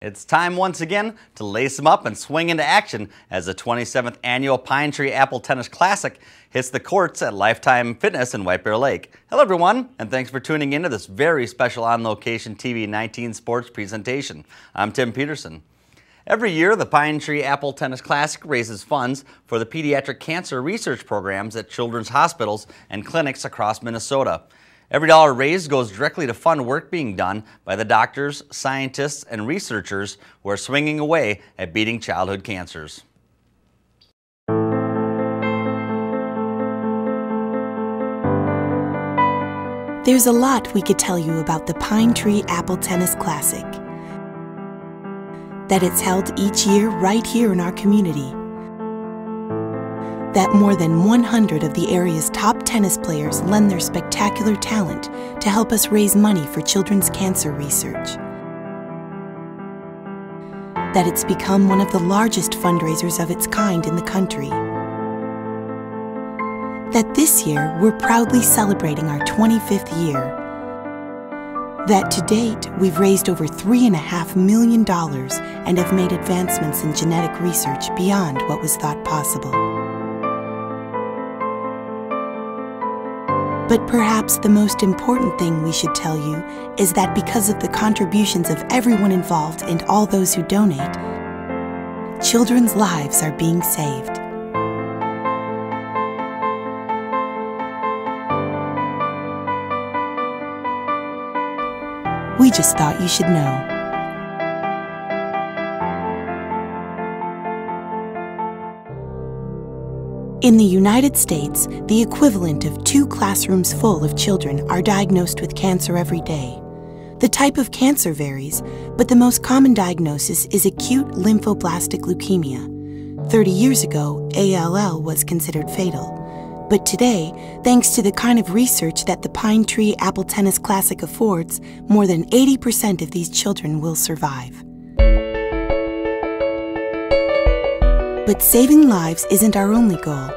It's time once again to lace them up and swing into action as the 27th Annual Pine Tree Apple Tennis Classic hits the courts at Lifetime Fitness in White Bear Lake. Hello everyone, and thanks for tuning in to this very special on-location TV19 Sports presentation. I'm Tim Peterson. Every year, the Pine Tree Apple Tennis Classic raises funds for the pediatric cancer research programs at children's hospitals and clinics across Minnesota. Every dollar raised goes directly to fund work being done by the doctors, scientists, and researchers who are swinging away at beating childhood cancers. There's a lot we could tell you about the Pine Tree Apple Tennis Classic. That it's held each year right here in our community. That more than 100 of the area's top tennis players lend their spectacular talent to help us raise money for children's cancer research. That it's become one of the largest fundraisers of its kind in the country. That this year we're proudly celebrating our 25th year. That to date we've raised over $3.5 million and have made advancements in genetic research beyond what was thought possible. But perhaps the most important thing we should tell you is that because of the contributions of everyone involved and all those who donate, children's lives are being saved. We just thought you should know. In the United States, the equivalent of 2 classrooms full of children are diagnosed with cancer every day. The type of cancer varies, but the most common diagnosis is acute lymphoblastic leukemia. 30 years ago, ALL was considered fatal. But today, thanks to the kind of research that the Pine Tree Apple Tennis Classic affords, more than 80% of these children will survive. But saving lives isn't our only goal.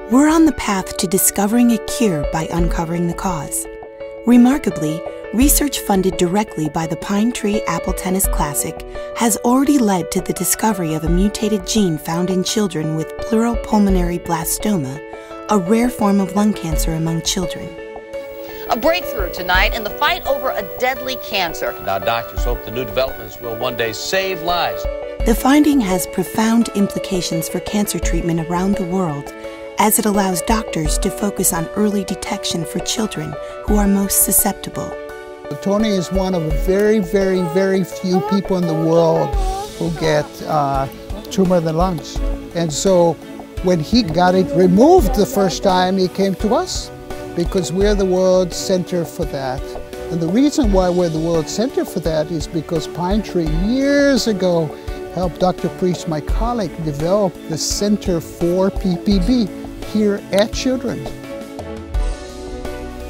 We're on the path to discovering a cure by uncovering the cause. Remarkably, research funded directly by the Pine Tree Apple Tennis Classic has already led to the discovery of a mutated gene found in children with pleural pulmonary blastoma, a rare form of lung cancer among children. A breakthrough tonight in the fight over a deadly cancer. Now doctors hope the new developments will one day save lives. The finding has profound implications for cancer treatment around the world, as it allows doctors to focus on early detection for children who are most susceptible. Tony is one of very, very, very few people in the world who get tumor in the lungs. And so when he got it removed the first time, he came to us because we're the world center for that. And the reason why we're the world center for that is because Pine Tree years ago helped Dr. Priest, my colleague, develop the Center for PPB here at Children.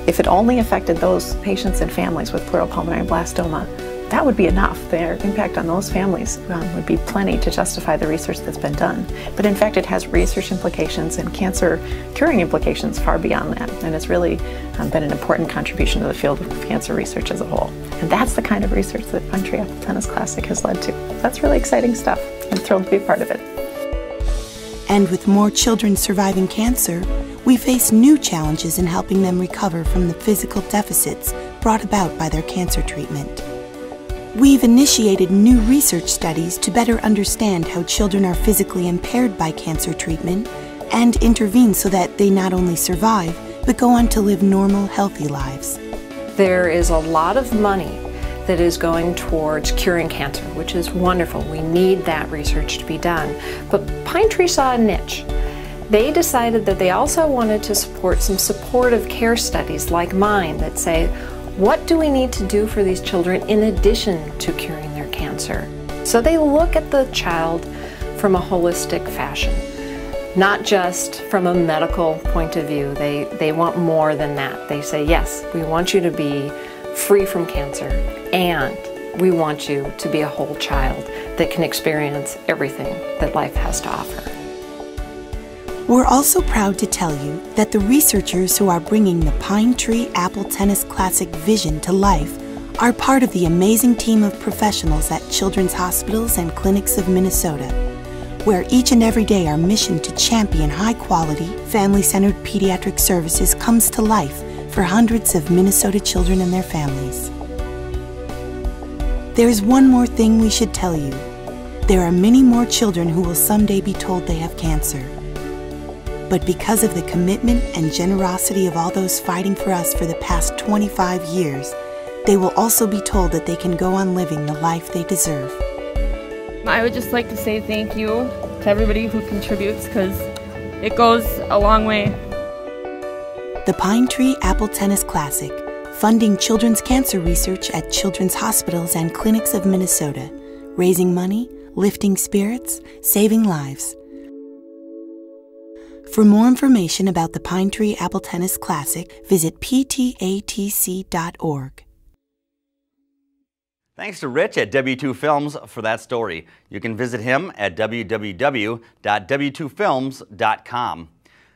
If it only affected those patients and families with pleural pulmonary blastoma, that would be enough. Their impact on those families would be plenty to justify the research that's been done. But in fact, it has research implications and cancer curing implications far beyond that. And it's really been an important contribution to the field of cancer research as a whole. And that's the kind of research that Pine Tree Apple Tennis Classic has led to. That's really exciting stuff. I'm thrilled to be a part of it. And with more children surviving cancer, we face new challenges in helping them recover from the physical deficits brought about by their cancer treatment. We've initiated new research studies to better understand how children are physically impaired by cancer treatment and intervene so that they not only survive, but go on to live normal, healthy lives. There is a lot of money that is going towards curing cancer, which is wonderful. We need that research to be done. But Pine Tree saw a niche. They decided that they also wanted to support some supportive care studies like mine that say, what do we need to do for these children in addition to curing their cancer? So they look at the child from a holistic fashion, not just from a medical point of view. They want more than that. They say, yes, we want you to be free from cancer, and we want you to be a whole child that can experience everything that life has to offer. We're also proud to tell you that the researchers who are bringing the Pine Tree Apple Tennis Classic vision to life are part of the amazing team of professionals at Children's Hospitals and Clinics of Minnesota, where each and every day our mission to champion high-quality, family-centered pediatric services comes to life for hundreds of Minnesota children and their families. There's one more thing we should tell you. There are many more children who will someday be told they have cancer. But because of the commitment and generosity of all those fighting for us for the past 25 years, they will also be told that they can go on living the life they deserve. I would just like to say thank you to everybody who contributes, because it goes a long way. The Pine Tree Apple Tennis Classic, funding children's cancer research at Children's Hospitals and Clinics of Minnesota, raising money, lifting spirits, saving lives. For more information about the Pine Tree Apple Tennis Classic, visit PTATC.org. Thanks to Rich at W2 Films for that story. You can visit him at www.w2films.com.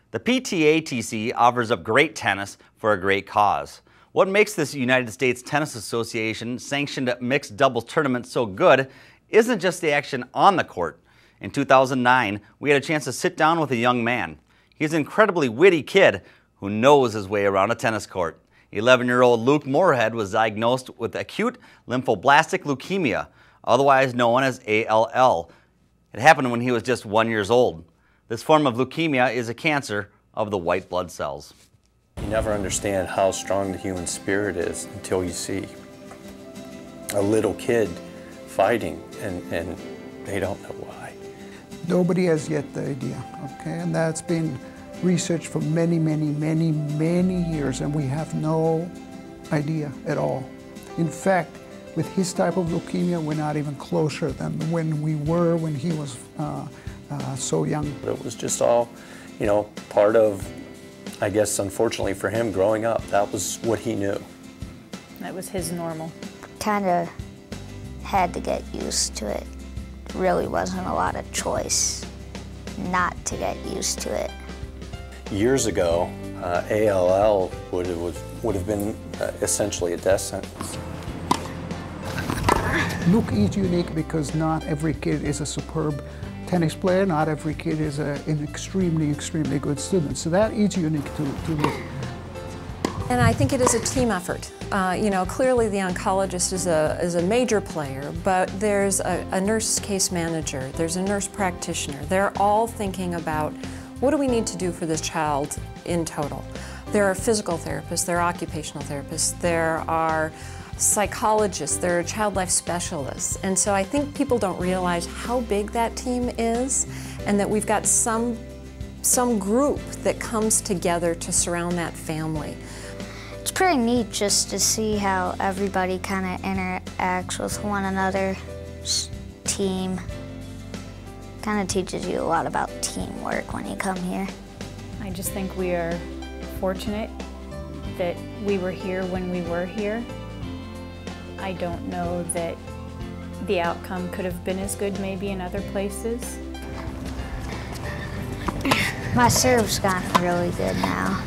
The PTATC offers up great tennis for a great cause. What makes this United States Tennis Association sanctioned mixed doubles tournament so good isn't just the action on the court. In 2009, we had a chance to sit down with a young man. He's an incredibly witty kid who knows his way around a tennis court. 11-year-old Luke Moorhead was diagnosed with acute lymphoblastic leukemia, otherwise known as ALL. It happened when he was just 1 year old. This form of leukemia is a cancer of the white blood cells. You never understand how strong the human spirit is until you see a little kid fighting and they don't know why. Nobody has yet the idea, okay? And that's been researched for many, many, many, many years, and we have no idea at all. In fact, with his type of leukemia, we're not even closer than when we were when he was so young. It was just all, you know, part of, I guess, unfortunately for him, growing up. That was what he knew. That was his normal. Kind of had to get used to it. Really wasn't a lot of choice not to get used to it. Years ago, ALL would have been essentially a death sentence. Luke is unique because not every kid is a superb tennis player, not every kid is an extremely, extremely good student. So that is unique to Luke. And I think it is a team effort. You know, clearly the oncologist is a major player, but there's a nurse case manager, there's a nurse practitioner. They're all thinking about what do we need to do for this child in total. There are physical therapists, there are occupational therapists, there are psychologists, there are child life specialists. And so I think people don't realize how big that team is and that we've got some group that comes together to surround that family. It's pretty neat just to see how everybody kind of interacts with one another's team. Kind of teaches you a lot about teamwork when you come here. I just think we are fortunate that we were here when we were here. I don't know that the outcome could have been as good maybe in other places. My serve's gotten really good now,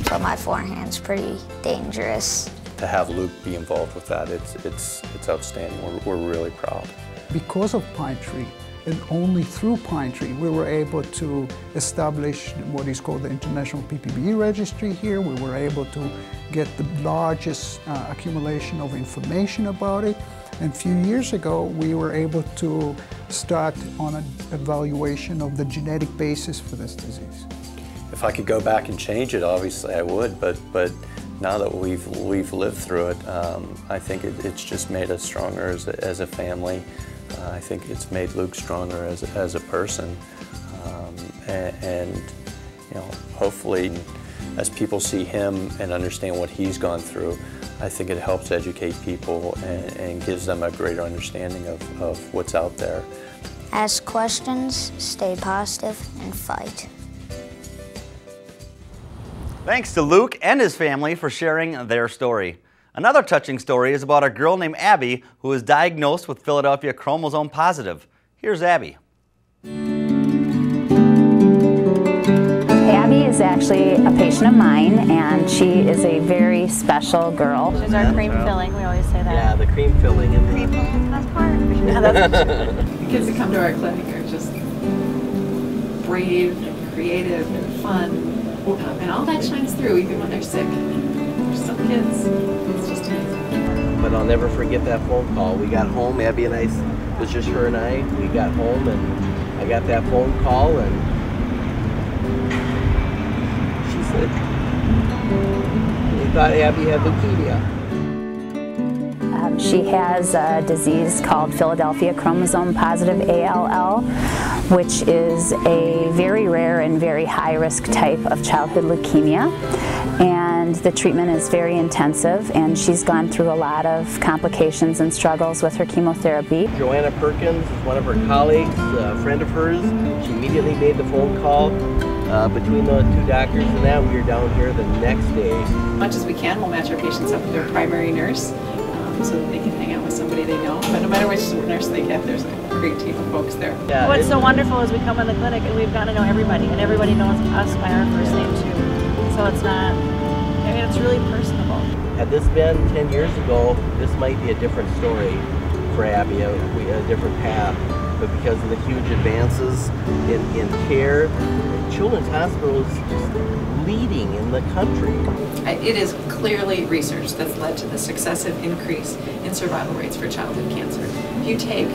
but my forehand's pretty dangerous. To have Luke be involved with that, it's outstanding. We're really proud. Because of Pine Tree, and only through Pine Tree, we were able to establish what is called the International PPB Registry here. We were able to get the largest accumulation of information about it. And a few years ago, we were able to start on an evaluation of the genetic basis for this disease. If I could go back and change it, obviously I would, but now that we've lived through it, I think it's just made us stronger as a family. I think it's made Luke stronger as a person, and you know, hopefully, as people see him and understand what he's gone through, I think it helps educate people and gives them a greater understanding of what's out there. Ask questions, stay positive, and fight. Thanks to Luke and his family for sharing their story. Another touching story is about a girl named Abby who was diagnosed with Philadelphia chromosome positive. Here's Abby. Abby Abby is actually a patient of mine, and she is a very special girl. She's our cream filling, we always say that. Yeah, the cream filling. And cream filling, that's part. Yeah, that's the kids that come to our clinic are just brave and creative and fun. And all that shines through even when they're sick. There's some kids, it's just amazing. But I'll never forget that phone call. We got home, Abby and I, it was just her and I. We got home and I got that phone call and she said, we thought Abby had leukemia. She has a disease called Philadelphia chromosome positive ALL, which is a very rare and very high-risk type of childhood leukemia. And the treatment is very intensive, and she's gone through a lot of complications and struggles with her chemotherapy. Joanna Perkins is one of her colleagues, a friend of hers. She immediately made the phone call. Between the two doctors and that, we were down here the next day. As much as we can, we'll match our patients up with their primary nurse so that they can hang out with somebody they know. But no matter which nurse they get, there's a great team of folks there. Yeah, what's so wonderful is we come in the clinic and we've got to know everybody, and everybody knows us by our first name too. So it's not, I mean, it's really personable. Had this been 10 years ago, this might be a different story for Abby, a different path. But because of the huge advances in care, Children's Hospital is just leading in the country. It is clearly research that's led to the successive increase in survival rates for childhood cancer. If you take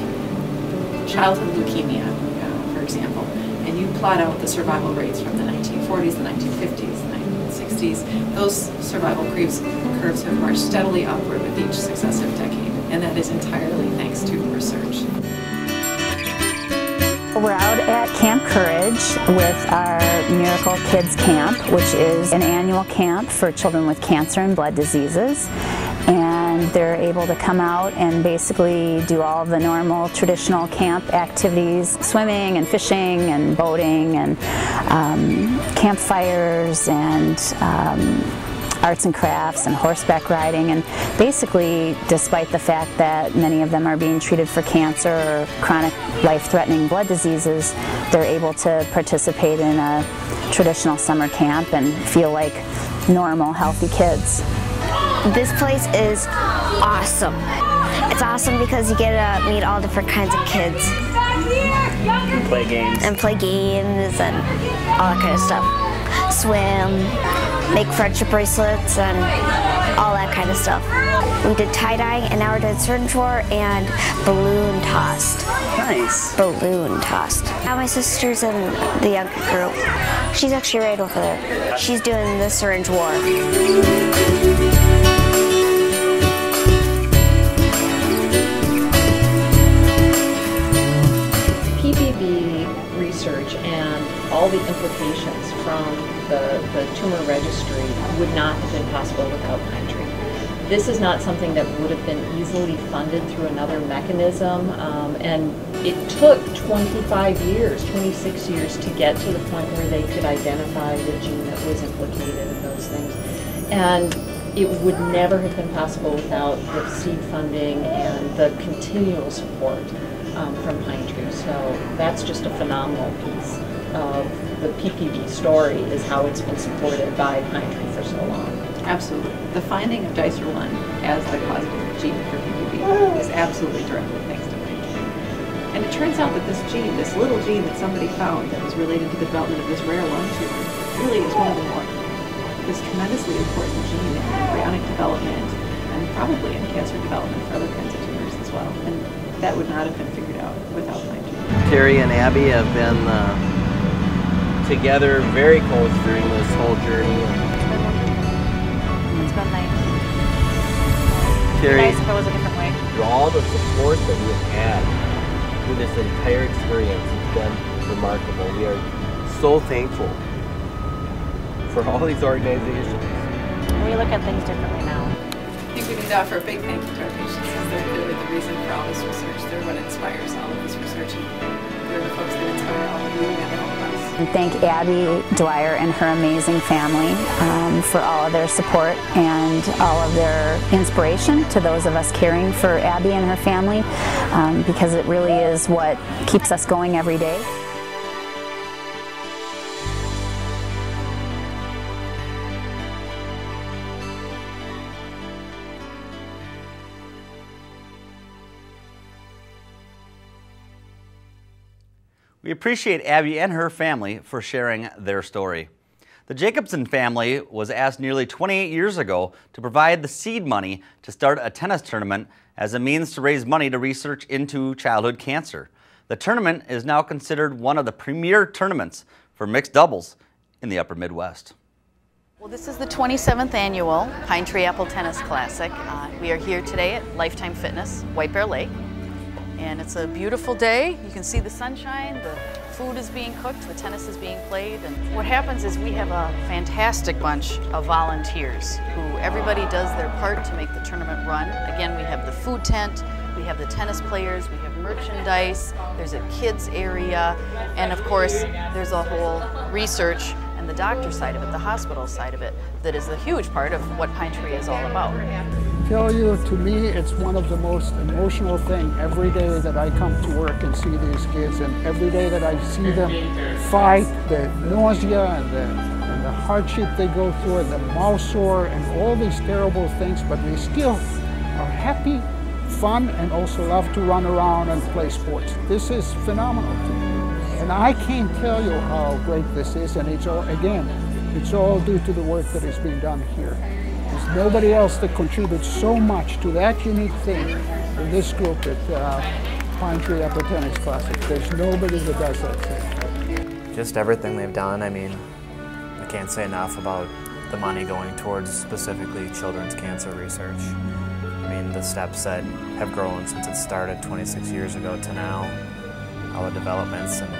childhood leukemia, for example, and you plot out the survival rates from the 1940s, the 1950s, the 1960s, those survival curves have marched steadily upward with each successive decade, and that is entirely thanks to research. We're out at Camp Courage with our Miracle Kids Camp, which is an annual camp for children with cancer and blood diseases. And they're able to come out and basically do all of the normal traditional camp activities, swimming and fishing and boating and campfires and arts and crafts and horseback riding. And basically, despite the fact that many of them are being treated for cancer or chronic life-threatening blood diseases, they're able to participate in a traditional summer camp and feel like normal, healthy kids. This place is awesome. It's awesome because you get to meet all different kinds of kids. And play games. And play games and all that kind of stuff. Swim, make friendship bracelets, and all that kind of stuff. We did tie-dye, and now we're doing syringe war and balloon tossed. Nice. Balloon tossed. Now my sister's in the younger group. She's actually right over there. She's doing the syringe war. PPB research and all the implications from the tumor registry would not have been possible without Pine Tree. This is not something that would have been easily funded through another mechanism, and it took 25 years, 26 years to get to the point where they could identify the gene that was implicated in those things. And it would never have been possible without the seed funding and the continual support from Pine Tree. So that's just a phenomenal piece of the PPB story, is how it's been supported by Pine Tree for so long. Absolutely. The finding of DICER1 as the causative gene for PPB is absolutely directly thanks to Pine Tree. And it turns out that this gene, this little gene that somebody found that was related to the development of this rare lung tumor, really is one of the more, this tremendously important gene in embryonic development and probably in cancer development for other kinds of tumors as well. And that would not have been figured out without Pine Tree. Terry and Abby have been together very close during this whole journey. It's been nice. Terry, Nice if it was a different way. all the support that we've had through this entire experience has been remarkable. We are so thankful for all these organizations. We look at things differently now. I think we need to offer a big thank you to our patients, because they're clearly the reason for all this research. They're what inspires all of this research, and they're the folks that inspire all of you and all of us. And thank Abby Dwyer and her amazing family for all of their support and all of their inspiration to those of us caring for Abby and her family, because it really is what keeps us going every day. We appreciate Abby and her family for sharing their story. The Jacobson family was asked nearly 28 years ago to provide the seed money to start a tennis tournament as a means to raise money to research into childhood cancer. The tournament is now considered one of the premier tournaments for mixed doubles in the upper Midwest. Well, this is the 27th annual Pine Tree Apple Tennis Classic. We are here today at Lifetime Fitness, White Bear Lake. And it's a beautiful day. You can see the sunshine, the food is being cooked, the tennis is being played. And what happens is we have a fantastic bunch of volunteers who everybody does their part to make the tournament run. Again, we have the food tent, we have the tennis players, we have merchandise, there's a kids area, and of course there's a whole research and the doctor side of it, the hospital side of it, that is a huge part of what Pine Tree is all about. I tell you, to me, it's one of the most emotional things every day that I come to work and see these kids, and every day that I see them fight the nausea and the hardship they go through and the mouth sore and all these terrible things, but they still are happy, fun, and also love to run around and play sports. This is phenomenal to me. And I can't tell you how great this is, and it's all, again, it's all due to the work that is being done here. There's nobody else that contributes so much to that unique thing in this group at Pine Tree Apple Tennis Classic. There's nobody that does that thing. Just everything they've done. I mean, I can't say enough about the money going towards specifically children's cancer research. I mean, the steps that have grown since it started 26 years ago to now, all the developments and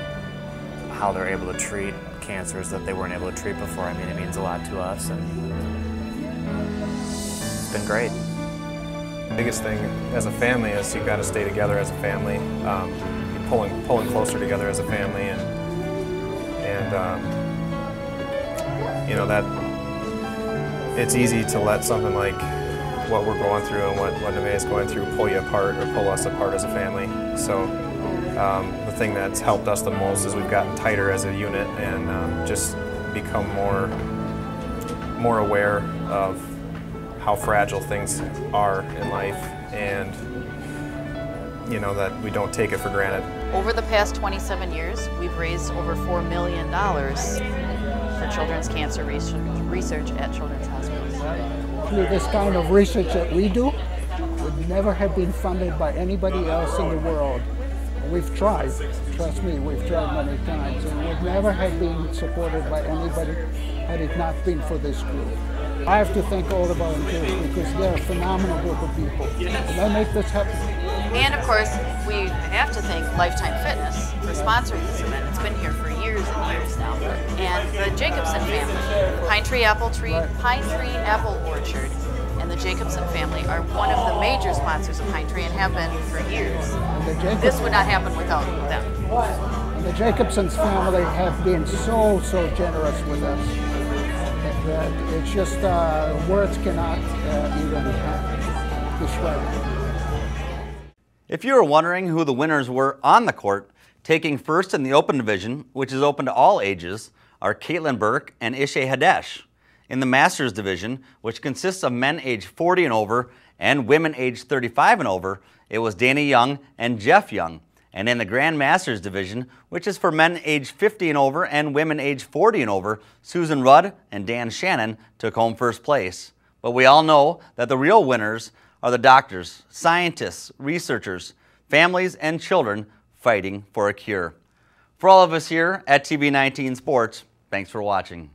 how they're able to treat cancers that they weren't able to treat before. I mean, it means a lot to us, and it's been great. The biggest thing as a family is you got to stay together as a family, pulling closer together as a family, and you know that it's easy to let something like what we're going through and what Neve is going through pull you apart or pull us apart as a family. So the thing that's helped us the most is we've gotten tighter as a unit and just become more aware of how fragile things are in life, and you know that we don't take it for granted. Over the past 27 years, we've raised over $4 million for children's cancer research at children's hospitals. This kind of research that we do would never have been funded by anybody else in the world. We've tried, trust me, we've tried many times, and would never have been supported by anybody had it not been for this group. I have to thank all the volunteers because they're a phenomenal group of people, and they make this happen. And of course, we have to thank Lifetime Fitness for sponsoring this event. It's been here for years and years now. And the Jacobson family, Pine Tree Apple Orchard, and the Jacobson family are one of the major sponsors of Pine Tree and have been for years. This would not happen without them. And the Jacobson's family have been so generous with us. That it's just words cannot even describe it. If you were wondering who the winners were on the court, taking first in the Open Division, which is open to all ages, are Caitlin Burke and Ishay Hadesh. In the Masters Division, which consists of men aged 40 and over and women aged 35 and over, it was Danny Young and Jeff Young. And in the Grand Masters Division, which is for men aged 50 and over and women aged 40 and over, Susan Rudd and Dan Shannon took home first place. But we all know that the real winners are the doctors, scientists, researchers, families, and children fighting for a cure. For all of us here at TV19 Sports, thanks for watching.